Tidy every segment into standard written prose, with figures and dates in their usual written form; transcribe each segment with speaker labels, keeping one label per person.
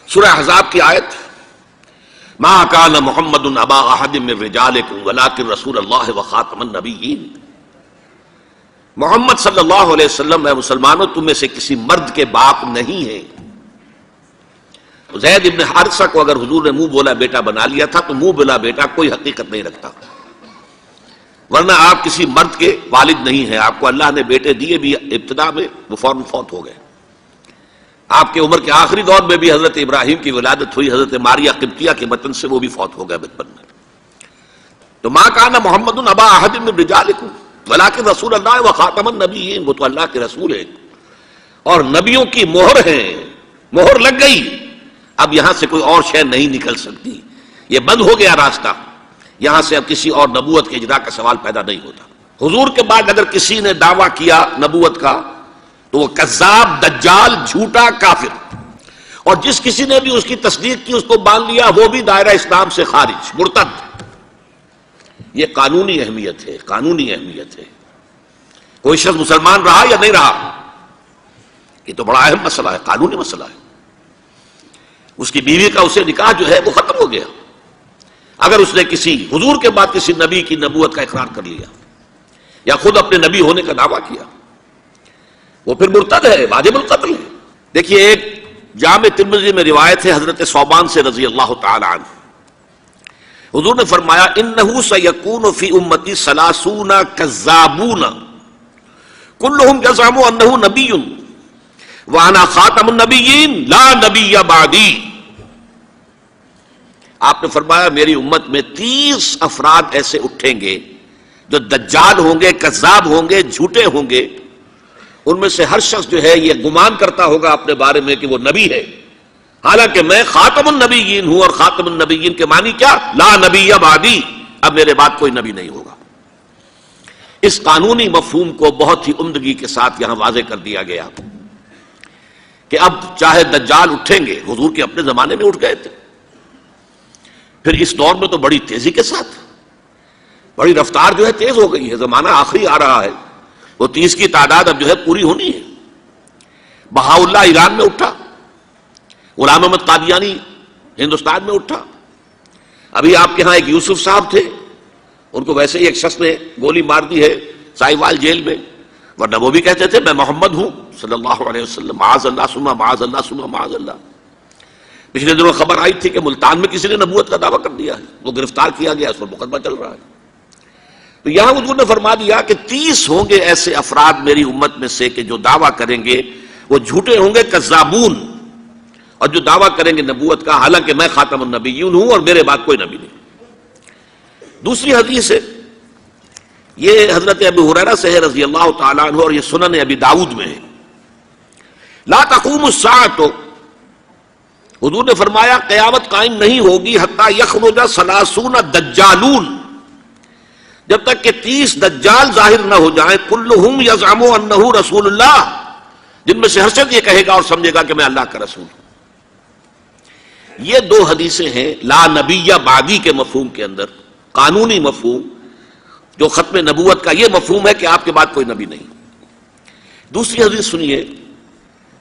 Speaker 1: سورہ احزاب کی آیت ما کان محمد ابا احد من رجالکم ولکن رسول اللہ وخاتم النبیین. محمد صلی اللہ علیہ وسلم اے مسلمانوں تم میں سے کسی مرد کے باپ نہیں ہے. زید ابن حارثہ کو اگر حضور نے منہ بولا بیٹا بنا لیا تھا تو منہ بولا بیٹا کوئی حقیقت نہیں رکھتا، ورنہ آپ کسی مرد کے والد نہیں ہیں. آپ کو اللہ نے بیٹے دیے بھی ابتدا میں، وہ فوراً فوت ہو گئے. آپ کے عمر کے آخری دور میں بھی حضرت ابراہیم کی ولادت ہوئی، حضرت ماریہ قبطیہ کے بطن سے وہ بھی فوت ہو گئے بچپن میں. تو ما کان محمد ابا احد من رجالکم ولکن رسول اللہ وخاتم النبیین. وہ تو اللہ کے رسول ہیں اور نبیوں کی مہر ہیں، مہر لگ گئی. اب یہاں سے کوئی اور شے نہیں نکل سکتی، یہ بند ہو گیا راستہ. یہاں سے اب کسی اور نبوت کے اجرا کا سوال پیدا نہیں ہوتا. حضور کے بعد اگر کسی نے دعویٰ کیا نبوت کا تو وہ کذاب، دجال، جھوٹا، کافر. اور جس کسی نے بھی اس کی تصدیق کی، اس کو باندھ لیا، وہ بھی دائرہ اسلام سے خارج، مرتد. یہ قانونی اہمیت ہے، قانونی اہمیت ہے. کوئی شخص مسلمان رہا یا نہیں رہا، یہ تو بڑا اہم مسئلہ ہے، قانونی مسئلہ ہے. اس کی بیوی کا اسے نکاح جو ہے وہ ختم ہو گیا اگر اس نے کسی حضور کے بعد کسی نبی کی نبوت کا اقرار کر لیا یا خود اپنے نبی ہونے کا دعویٰ کیا، وہ پھر مرتد ہے، واجب القتل ہے. دیکھیے ایک جامع ترمذی میں روایت ہے حضرت ثوبان سے رضی اللہ تعالی عنہ. حضور نے فرمایا انہ سیکون فی امتی 30 کذابون کلہم یزعم انہ نبی وانا خاتم النبیین لا نبی بعدی. آپ نے فرمایا میری امت میں 30 افراد ایسے اٹھیں گے جو دجال ہوں گے، کذاب ہوں گے، جھوٹے ہوں گے. ان میں سے ہر شخص جو ہے یہ گمان کرتا ہوگا اپنے بارے میں کہ وہ نبی ہے، حالانکہ میں خاتم النبیین ہوں. اور خاتم النبیین کے معنی کیا؟ لا نبی بعدی، اب میرے بعد کوئی نبی نہیں ہوگا. اس قانونی مفہوم کو بہت ہی عمدگی کے ساتھ یہاں واضح کر دیا گیا کہ اب چاہے دجال اٹھیں گے، حضور کے اپنے زمانے میں اٹھ گئے تھے، پھر اس دور میں تو بڑی تیزی کے ساتھ، بڑی رفتار جو ہے تیز ہو گئی ہے. زمانہ آخری آ رہا ہے، وہ 30 کی تعداد اب جو ہے پوری ہونی ہے. بہاءاللہ ایران میں اٹھا، غلام احمد قادیانی ہندوستان میں اٹھا. ابھی آپ کے ہاں ایک یوسف صاحب تھے، ان کو ویسے ہی ایک شخص نے گولی مار دی ہے سائیوال جیل میں، ورنہ وہ بھی کہتے تھے میں محمد ہوں صلی اللہ علیہ وسلم. معاذ اللہ ثم معاذ اللہ ثم معاذ اللہ. پچھلے دنوں خبر آئی تھی کہ ملتان میں کسی نے نبوت کا دعویٰ کر دیا ہے، وہ گرفتار کیا گیا، اس پر مقدمہ چل رہا ہے. تو یہاں حضور نے فرما دیا کہ 30 ہوں گے ایسے افراد میری امت میں سے کہ جو دعویٰ کریں گے وہ جھوٹے ہوں گے، کذابون، اور جو دعویٰ کریں گے نبوت کا، حالانکہ میں خاتم النبیین ہوں اور میرے بعد کوئی نبی نہیں. دوسری حدیث ہے، یہ حضرت ابو ہریرہ سے ہے رضی اللہ تعالیٰ عنہ، اور یہ سنن ابی داؤد میں ہے. لا تقوم الساعۃ، حضور نے فرمایا قیامت قائم نہیں ہوگی حتی یخرج 30 دجالون، جب تک کہ 30 دجال ظاہر نہ ہو جائیں، کلہم یزعم انہ رسول اللہ، جن میں سے ہر شخص یہ کہے گا اور سمجھے گا کہ میں اللہ کا رسول ہوں. یہ 2 حدیثیں ہیں لا نبی بعدی کے مفہوم کے اندر، قانونی مفہوم جو ختم نبوت کا یہ مفہوم ہے کہ آپ کے بعد کوئی نبی نہیں. دوسری حدیث سنیے،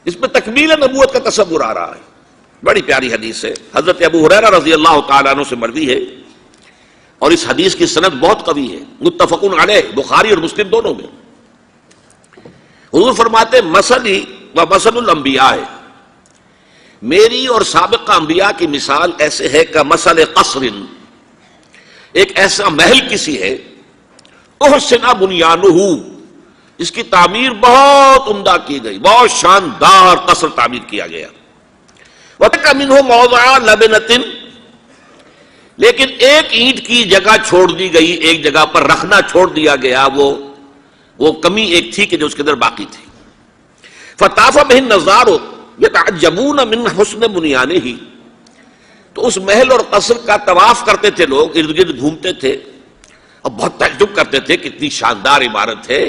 Speaker 1: اس میں تکمیل نبوت کا تصور آ رہا ہے. بڑی پیاری حدیث ہے، حضرت ابو ہریرہ رضی اللہ تعالیٰ عنہ سے مروی ہے، اور اس حدیث کی سند بہت قوی ہے، متفق علیہ، بخاری اور مسلم دونوں میں. حضور فرماتے مثلی و مثل الانبیاء، میری اور سابقہ انبیاء کی مثال ایسے ہے کہ مثل قصر، ایک ایسا محل کسی ہے، احسن بنیانہ، اس کی تعمیر بہت عمدہ کی گئی، بہت شاندار قصر تعمیر کیا گیا. وَتَرَكَ مِنْهُ مَوْضِعَ لَبْنَةٍ، لیکن ایک اینٹ کی جگہ چھوڑ دی گئی، ایک جگہ پر رکھنا چھوڑ دیا گیا، وہ کمی ایک تھی کہ جو اس کے اندر باقی تھی. فَطَافَ بِهِ النَّظَارُ يَتَعَجَّبُونَ مِنْ حُسْنِ بُنْيَانِهِ، تو اس محل اور قصر کا طواف کرتے تھے لوگ، ارد گرد گھومتے تھے اور بہت تعجب کرتے تھے کتنی شاندار عمارت ہے،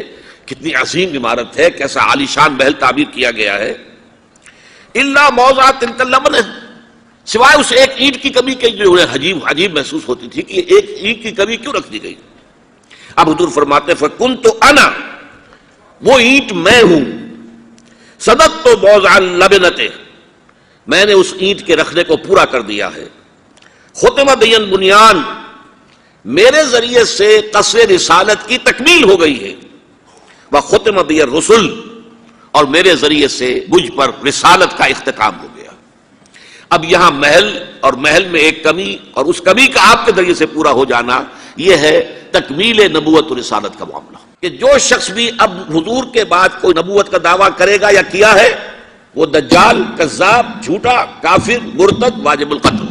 Speaker 1: کتنی عظیم عمارت ہے، کیسا عالیشان محل تعمیر کیا گیا ہے. الا موضع تلک اللبنہ، سوائے اس ایک اینٹ کی کمی کے جو انہیں عجیب محسوس ہوتی تھی کہ ایک اینٹ کی کمی کیوں رکھ دی گئی. اب حضور فرماتے فکنت انا، وہ اینٹ میں ہوں، صدقت موضع اللبنہ، میں نے اس اینٹ کے رکھنے کو پورا کر دیا ہے. ختم بی البنیان، میرے ذریعے سے قصر رسالت کی تکمیل ہو گئی ہے. وختم بی الرسل، اور میرے ذریعے سے مجھ پر رسالت کا اختتام ہو گیا. اب یہاں محل اور محل میں ایک کمی، اور اس کمی کا آپ کے ذریعے سے پورا ہو جانا، یہ ہے تکمیل نبوت و رسالت کا معاملہ. کہ جو شخص بھی اب حضور کے بعد کوئی نبوت کا دعویٰ کرے گا یا کیا ہے، وہ دجال، کذاب، جھوٹا، کافر، مرتد، واجب القتل.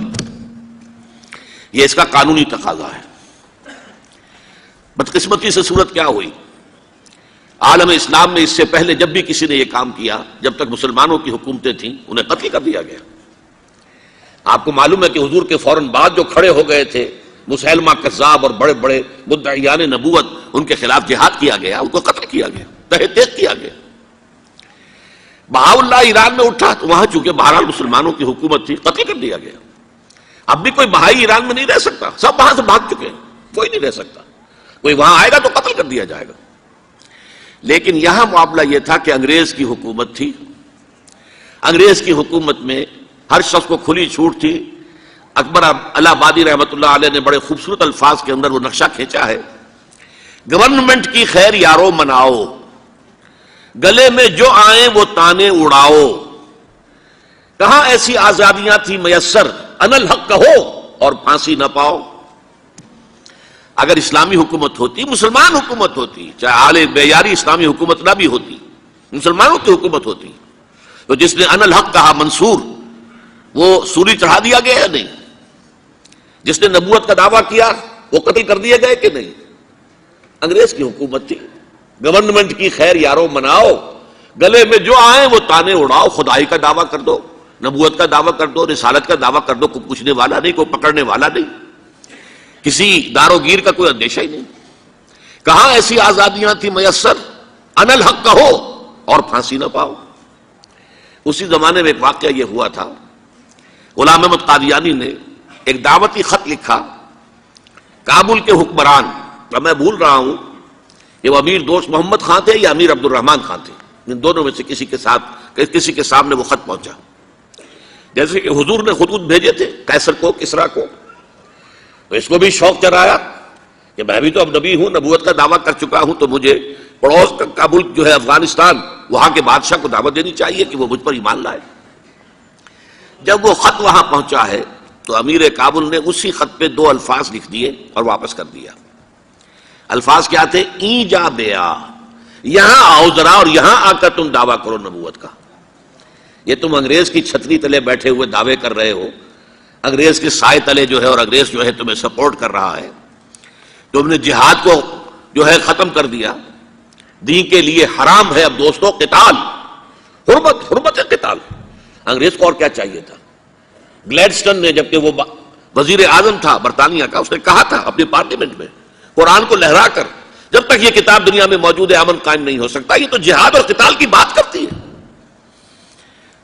Speaker 1: یہ اس کا قانونی تقاضا ہے. بدقسمتی سے صورت کیا ہوئی، عالم اسلام میں اس سے پہلے جب بھی کسی نے یہ کام کیا، جب تک مسلمانوں کی حکومتیں تھیں، انہیں قتل کر دیا گیا. آپ کو معلوم ہے کہ حضور کے فوراً بعد جو کھڑے ہو گئے تھے مسیلمہ کذاب اور بڑے بڑے مدعیان نبوت، ان کے خلاف جہاد کیا گیا، ان کو قتل کیا گیا، تہ تیغ کیا گیا. بہاءاللہ ایران میں اٹھا تو وہاں چونکہ بہرحال مسلمانوں کی حکومت تھی، قتل کر دیا گیا. اب بھی کوئی بہائی ایران میں نہیں رہ سکتا، سب وہاں سے بھاگ چکے ہیں، کوئی نہیں رہ سکتا. کوئی وہاں آئے گا تو قتل کر دیا جائے گا. لیکن یہاں معاملہ یہ تھا کہ انگریز کی حکومت تھی. انگریز کی حکومت میں ہر شخص کو کھلی چھوٹ تھی. اکبر الہ آبادی رحمۃ اللہ علیہ نے بڑے خوبصورت الفاظ کے اندر وہ نقشہ کھینچا ہے. گورنمنٹ کی خیر یارو مناؤ، گلے میں جو آئیں وہ تانے اڑاؤ. کہاں ایسی آزادیاں تھی میسر، ان الحق کہو اور پھانسی نہ پاؤ. اگر اسلامی حکومت ہوتی، مسلمان حکومت ہوتی، چاہے آل بیاری اسلامی حکومت نہ بھی ہوتی، مسلمانوں کی حکومت ہوتی، تو جس نے ان الحق کہا منصور، وہ سولی چڑھا دیا گیا یا نہیں؟ جس نے نبوت کا دعویٰ کیا وہ قتل کر دیے گئے کہ نہیں؟ انگریز کی حکومت تھی. گورنمنٹ کی خیر یارو مناؤ، گلے میں جو آئیں وہ تانے اڑاؤ. خدائی کا دعویٰ کر دو، نبوت کا دعویٰ کر دو، رسالت کا دعویٰ کر دو. کوئی پوچھنے والا نہیں، کوئی پکڑنے والا نہیں، کسی داروگیر کا کوئی اندیشہ ہی نہیں. کہاں ایسی آزادیاں تھی میسر، ان الحق کہو اور پھانسی نہ پاؤ. اسی زمانے میں ایک واقعہ یہ ہوا تھا. غلام احمد قادیانی نے ایک دعوتی خط لکھا کابل کے حکمران، میں بھول رہا ہوں کہ وہ امیر دوست محمد خان تھے یا امیر عبد الرحمان خان تھے، ان دونوں میں سے کسی کے سامنے وہ خط پہنچا. جیسے کہ حضور نے خطوط بھیجے تھے قیصر کو، کسریٰ کو، تو اس کو بھی شوق چڑھایا کہ میں بھی تو اب نبی ہوں، نبوت کا دعویٰ کر چکا ہوں، تو مجھے پڑوس کا کابل جو ہے افغانستان، وہاں کے بادشاہ کو دعوت دینی چاہیے کہ وہ مجھ پر ایمان لائے. جب وہ خط وہاں پہنچا ہے تو امیر کابل نے اسی خط پہ 2 الفاظ لکھ دیے اور واپس کر دیا. الفاظ کیا تھے؟ این جا بیا، یہاں آؤ ذرا اور یہاں آ کر تم دعویٰ کرو نبوت کا. یہ تم انگریز کی چھتری تلے بیٹھے ہوئے دعوے کر رہے ہو، انگریز کے سائے تلے جو ہے، اور انگریز جو ہے تمہیں سپورٹ کر رہا ہے. تم نے جہاد کو جو ہے ختم کر دیا، دین کے لیے حرام ہے اب دوستوں قتال، حرمت ہے قتال. انگریز کو اور کیا چاہیے تھا؟ گلیڈسٹن نے، جبکہ وہ وزیر اعظم تھا برطانیہ کا، اس نے کہا تھا اپنی پارلیمنٹ میں قرآن کو لہرا کر، جب تک یہ کتاب دنیا میں موجود ہے امن قائم نہیں ہو سکتا. یہ تو جہاد اور قتال کی بات کرتی ہے.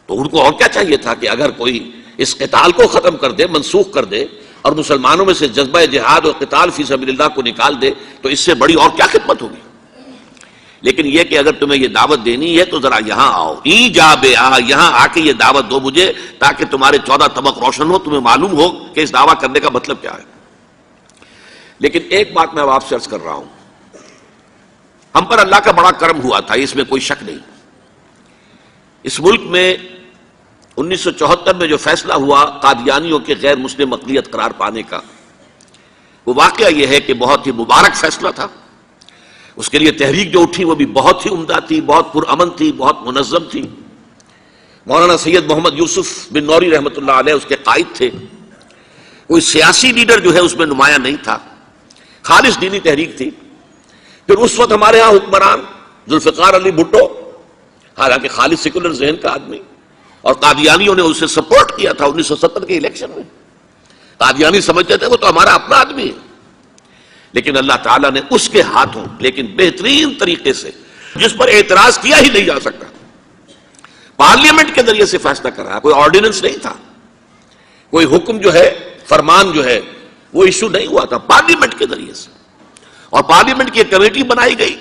Speaker 1: تو ان کو اور کیا چاہیے تھا کہ اگر کوئی اس قتال کو ختم کر دے، منسوخ کر دے، اور مسلمانوں میں سے جذبہ جہاد اور قتال فی سبیل اللہ کو نکال دے، تو اس سے بڑی اور کیا خدمت ہوگی. لیکن یہ کہ اگر تمہیں یہ دعوت دینی ہے تو ذرا یہاں آؤ، ای جا بے آ، یہاں آ کے یہ دعوت دو مجھے، تاکہ تمہارے 14 طبق روشن ہو، تمہیں معلوم ہو کہ اس دعویٰ کرنے کا مطلب کیا ہے. لیکن ایک بات میں آپ سے عرض کر رہا ہوں، ہم پر اللہ کا بڑا کرم ہوا تھا، اس میں کوئی شک نہیں. اس ملک میں 1974 میں جو فیصلہ ہوا قادیانیوں کے غیر مسلم اقلیت قرار پانے کا، وہ واقعہ یہ ہے کہ بہت ہی مبارک فیصلہ تھا. اس کے لیے تحریک جو اٹھی وہ بھی بہت ہی عمدہ تھی، بہت پرامن تھی، بہت منظم تھی. مولانا سید محمد یوسف بن نوری رحمۃ اللہ علیہ اس کے قائد تھے. کوئی سیاسی لیڈر جو ہے اس میں نمایاں نہیں تھا، خالص دینی تحریک تھی. پھر اس وقت ہمارے ہاں حکمران ذوالفقار علی بھٹو، حالانکہ خالص سیکولر ذہن کا آدمی، اور قادیانیوں نے اسے سپورٹ کیا تھا 1970 کے الیکشن میں. قادیانی سمجھتے تھے وہ تو ہمارا اپنا آدمی ہے. لیکن اللہ تعالیٰ نے اس کے ہاتھوں لیکن بہترین طریقے سے، جس پر اعتراض کیا ہی نہیں جا سکتا، پارلیمنٹ کے ذریعے سے فیصلہ کرا. کوئی آرڈیننس نہیں تھا، کوئی حکم جو ہے، فرمان جو ہے وہ ایشو نہیں ہوا تھا، پارلیمنٹ کے ذریعے سے. اور پارلیمنٹ کی ایک کمیٹی بنائی گئی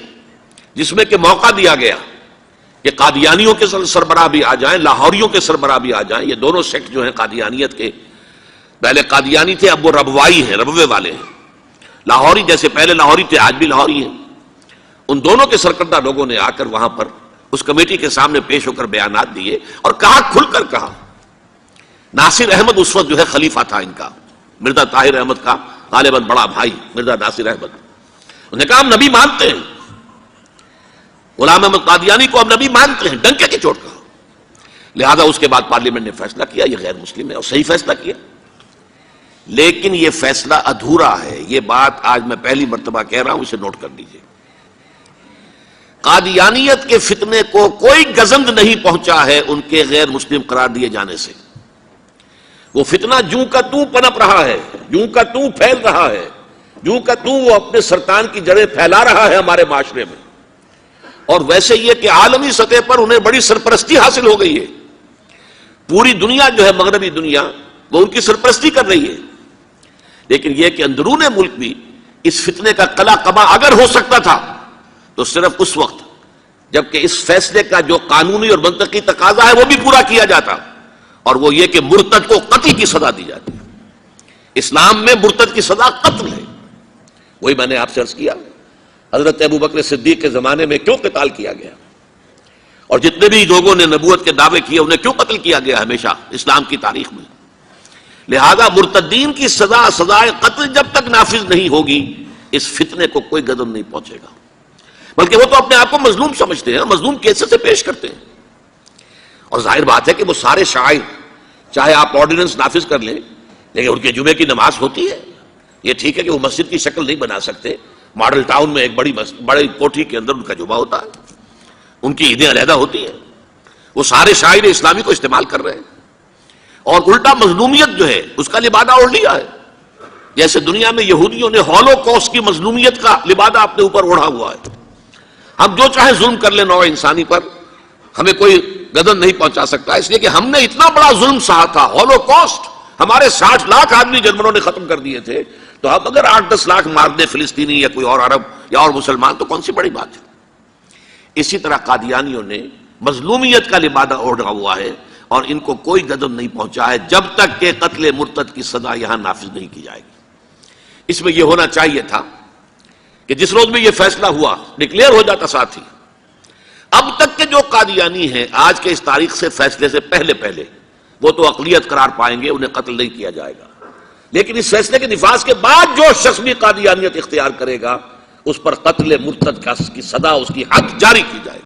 Speaker 1: جس میں کہ موقع دیا گیا کہ قادیانیوں کے سربراہ بھی آ جائیں، لاہوریوں کے سربراہ بھی آ جائیں. یہ دونوں سیکٹ جو ہیں قادیانیت کے، پہلے قادیانی تھے، اب وہ ربوائی ہیں، ربوے والے ہیں. لاہوری جیسے پہلے لاہوری تھے، آج بھی لاہوری ہیں. ان دونوں کے سرکردہ لوگوں نے آ کر وہاں پر اس کمیٹی کے سامنے پیش ہو کر بیانات دیے اور کہا، کھل کر کہا. ناصر احمد اس وقت جو ہے خلیفہ تھا ان کا، مرزا طاہر احمد کا غالباً بڑا بھائی مرزا ناصر احمد. انہوں نے کہا ہم نبی مانتے ہیں، غلام احمد قادیانی کو ہم نبی مانتے ہیں، ڈنکے کی چوٹ کہا. لہذا اس کے بعد پارلیمنٹ نے فیصلہ کیا یہ غیر مسلم ہے، اور صحیح فیصلہ کیا. لیکن یہ فیصلہ ادھورا ہے. یہ بات آج میں پہلی مرتبہ کہہ رہا ہوں، اسے نوٹ کر لیجیے. قادیانیت کے فتنے کو کوئی گزند نہیں پہنچا ہے ان کے غیر مسلم قرار دیے جانے سے. وہ فتنہ جوں کا توں پنپ رہا ہے، جوں کا توں پھیل رہا ہے، جوں کا توں وہ اپنے سرطان کی جڑیں پھیلا رہا ہے ہمارے معاشرے میں. اور ویسے یہ کہ عالمی سطح پر انہیں بڑی سرپرستی حاصل ہو گئی ہے. پوری دنیا جو ہے، مغربی دنیا، وہ ان کی سرپرستی کر رہی ہے. لیکن یہ کہ اندرون ملک بھی اس فتنے کا قلع قبا اگر ہو سکتا تھا تو صرف اس وقت جبکہ اس فیصلے کا جو قانونی اور منطقی تقاضا ہے وہ بھی پورا کیا جاتا، اور وہ یہ کہ مرتد کو قتل کی سزا دی جاتی. اسلام میں مرتد کی سزا قتل ہے. وہی میں نے آپ سے عرض کیا، حضرت ابوبکر صدیق کے زمانے میں کیوں قتال کیا گیا، اور جتنے بھی لوگوں نے نبوت کے دعوے کیے انہیں کیوں قتل کیا گیا ہمیشہ اسلام کی تاریخ میں. لہذا مرتدین کی سزا سزائے قتل جب تک نافذ نہیں ہوگی اس فتنے کو کوئی گدن نہیں پہنچے گا. بلکہ وہ تو اپنے آپ کو مظلوم سمجھتے ہیں، مظلوم کیسے سے پیش کرتے ہیں. اور ظاہر بات ہے کہ وہ سارے شاعر، چاہے آپ آرڈیننس نافذ کر لیں، لیکن ان کے جمعے کی نماز ہوتی ہے. یہ ٹھیک ہے کہ وہ مسجد کی شکل نہیں بنا سکتے، ماڈل ٹاؤن میں ایک بڑی کوٹھی کے اندر ان کا جمعہ ہوتا ہے، ان کی عیدیں علیحدہ ہوتی ہیں. وہ سارے شاعر اسلامی کو استعمال کر رہے ہیں، اور الٹا مظلومیت جو ہے اس کا لبادہ اوڑھ لیا ہے. جیسے دنیا میں یہودیوں نے ہولوکوسٹ کی مظلومیت کا لبادہ اپنے اوپر اوڑھا ہوا ہے. ہم جو چاہے ظلم کر لیں نوع انسانی پر، ہمیں کوئی گدن نہیں پہنچا سکتا، اس لیے کہ ہم نے اتنا بڑا ظلم سہا تھا. ہولوکوسٹ ہمارے 60 لاکھ آدمی جرمنوں نے ختم کر دیے تھے، تو اب اگر 8-10 لاکھ مار دے فلسطینی یا کوئی اور عرب یا اور مسلمان تو کون سی بڑی بات ہے. اسی طرح قادیانیوں نے مظلومیت کا لبادہ اوڑھا ہوا ہے، اور ان کو کوئی گدن نہیں پہنچا ہے جب تک کہ قتل مرتد کی سزا یہاں نافذ نہیں کی جائے گی. اس میں یہ ہونا چاہیے تھا کہ جس روز میں یہ فیصلہ ہوا ڈکلیئر ہو جاتا ساتھ ہی. اب تک کے جو قادیانی ہیں آج کے اس تاریخ سے فیصلے سے پہلے وہ تو اقلیت قرار پائیں گے، انہیں قتل نہیں کیا جائے گا. لیکن اس فیصلے کے نفاذ کے بعد جو شخص بھی قادیانیت اختیار کرے گا اس پر قتل مرتد کی سزا، اس کی حد جاری کی جائے گی.